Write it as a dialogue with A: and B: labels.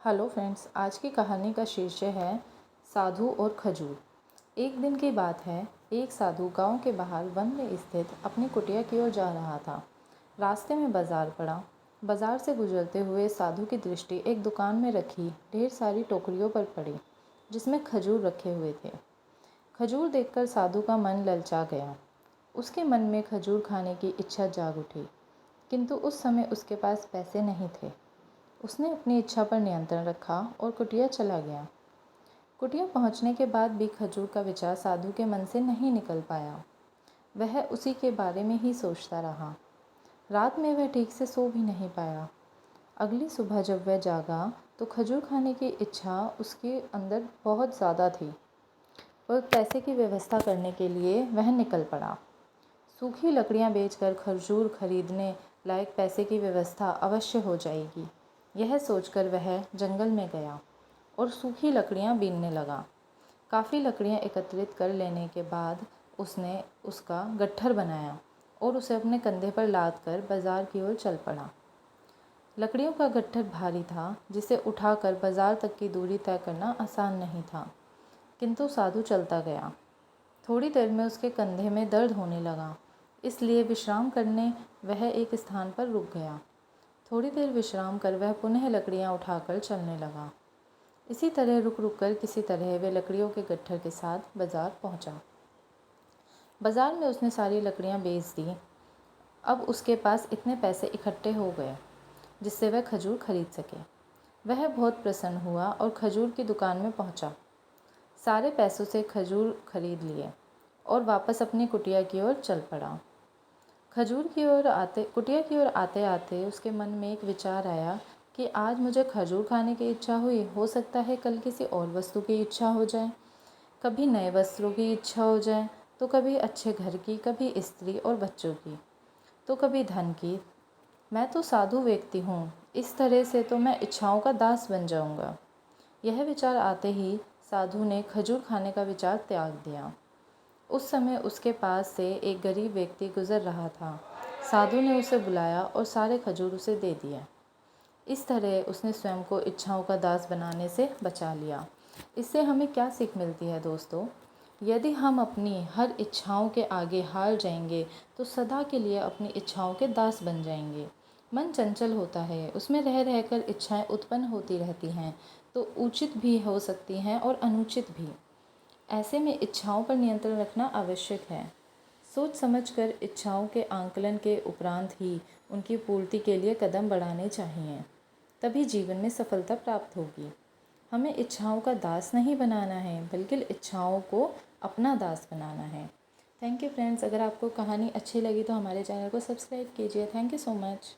A: Hello friends, आज की कहानी का शीर्षक है साधु और खजूर। एक दिन की बात है, एक साधु गांव के बाहर वन में स्थित अपनी कुटिया की ओर जा रहा था। रास्ते में बाजार पड़ा। बाजार से गुजरते हुए साधु की दृष्टि एक दुकान में रखी ढेर सारी टोकरियों पर पड़ी, जिसमें खजूर रखे हुए थे। खजूर देखकर साधु का मन ललचा गया। उसके मन में खजूर खाने की इच्छा जाग उठी, किंतु उस समय उसके पास पैसे नहीं थे। उसने अपनी इच्छा पर नियंत्रण रखा और कुटिया चला गया। कुटिया पहुंचने के बाद भी खजूर का विचार साधु के मन से नहीं निकल पाया। वह उसी के बारे में ही सोचता रहा। रात में वह ठीक से सो भी नहीं पाया। अगली सुबह जब वह जागा तो खजूर खाने की इच्छा उसके अंदर बहुत ज़्यादा थी और पैसे की व्यवस्था करने के लिए वह निकल पड़ा। सूखी लकड़ियां बेचकर खजूर खरीदने लायक पैसे की व्यवस्था अवश्य हो जाएगी। यह सोचकर वह जंगल में गया और सूखी लकड़ियां बीनने लगा। काफ़ी लकड़ियां एकत्रित कर लेने के बाद उसने उसका गट्ठर बनाया और उसे अपने कंधे पर लाद कर बाजार की ओर चल पड़ा। लकड़ियों का गट्ठर भारी था, जिसे उठाकर बाजार तक की दूरी तय करना आसान नहीं था, किंतु साधु चलता गया। थोड़ी देर में उसके कंधे में दर्द होने लगा, इसलिए विश्राम करने वह एक स्थान पर रुक गया। थोड़ी देर विश्राम कर वह पुनः लकड़ियां उठाकर चलने लगा। इसी तरह रुक रुक कर किसी तरह वह लकड़ियों के गट्ठर के साथ बाजार पहुंचा। बाजार में उसने सारी लकड़ियां बेच दी। अब उसके पास इतने पैसे इकट्ठे हो गए जिससे वह खजूर खरीद सके। वह बहुत प्रसन्न हुआ और खजूर की दुकान में पहुंचा। सारे पैसों से खजूर खरीद लिए और वापस अपनी कुटिया की ओर चल पड़ा। कुटिया की ओर आते आते उसके मन में एक विचार आया कि आज मुझे खजूर खाने की इच्छा हुई, हो सकता है कल किसी और वस्तु की इच्छा हो जाए। कभी नए वस्त्रों की इच्छा हो जाए, तो कभी अच्छे घर की, कभी स्त्री और बच्चों की, तो कभी धन की। मैं तो साधु व्यक्ति हूँ, इस तरह से तो मैं इच्छाओं का दास बन जाऊँगा। यह विचार आते ही साधु ने खजूर खाने का विचार त्याग दिया। उस समय उसके पास से एक गरीब व्यक्ति गुजर रहा था। साधु ने उसे बुलाया और सारे खजूर उसे दे दिए। इस तरह उसने स्वयं को इच्छाओं का दास बनाने से बचा लिया। इससे हमें क्या सीख मिलती है दोस्तों? यदि हम अपनी हर इच्छाओं के आगे हार जाएंगे तो सदा के लिए अपनी इच्छाओं के दास बन जाएंगे। मन चंचल होता है, उसमें रह रहकर इच्छाएं उत्पन्न होती रहती हैं, तो उचित भी हो सकती हैं और अनुचित भी। ऐसे में इच्छाओं पर नियंत्रण रखना आवश्यक है। सोच समझकर इच्छाओं के आंकलन के उपरांत ही उनकी पूर्ति के लिए कदम बढ़ाने चाहिए, तभी जीवन में सफलता प्राप्त होगी। हमें इच्छाओं का दास नहीं बनाना है, बल्कि इच्छाओं को अपना दास बनाना है। थैंक यू फ्रेंड्स, अगर आपको कहानी अच्छी लगी तो हमारे चैनल को सब्सक्राइब कीजिए। Thank you so much.